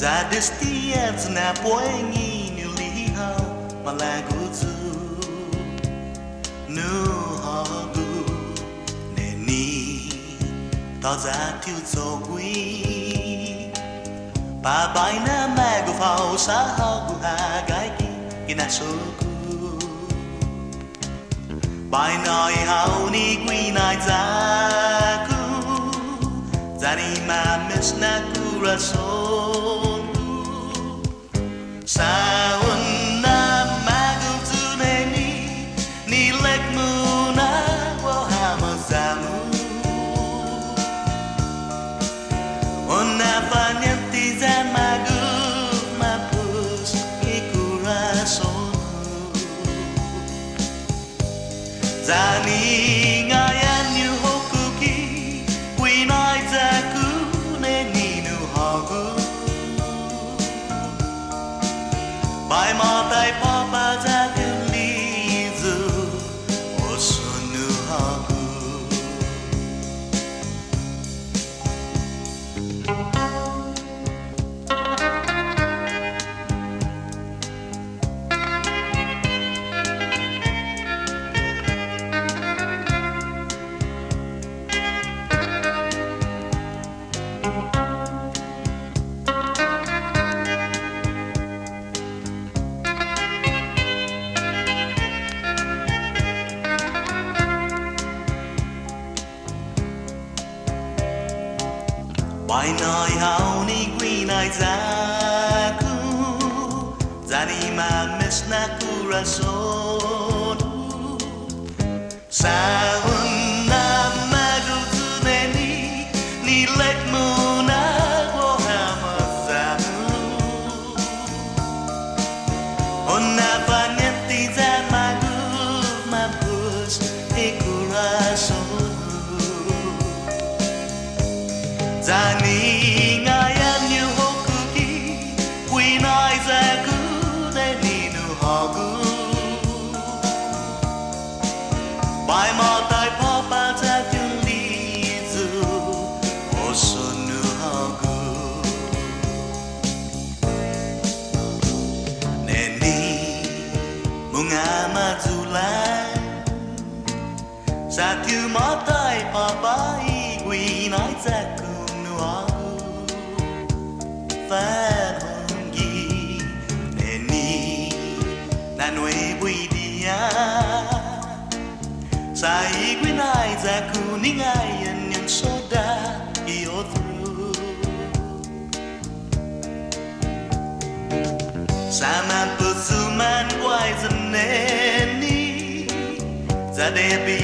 Za destiets na poengi nu lihau malaguzu nu hagu neni ta za tiu zo gui ba bai na magu phao sa hagu ha gai ki kina soku bai nai hau ni gui nai za ku zani ma mis na kura so Sawun na magutu neni ni lek muna wo hamazamu Ona panyati za magu mapus ikurason Zani ngayan yu hokuki winai zaku neni nu hagu Bài mò tay phó ba ra tương ly dù Ô xuân nu hagu Bài nói hao ni quy nai za ku Zani ma mis na kura sonu Sawun na magutu neni ni lek muna wo hamazamu Ona panyati za magu mapus ikura sonu Zani ngayan yu hokuki winai zaku neni nu hagu Bai ma tai pho ba za kyun li zu o sun nu hagu Neni munga ma zu lai Sa tu ma tai pho bai winai zaku Fan hong yi neni na noi bui dia sai quy nai za ku ni ngai yan yan soda io through sama pusuman wai zan neni za de bi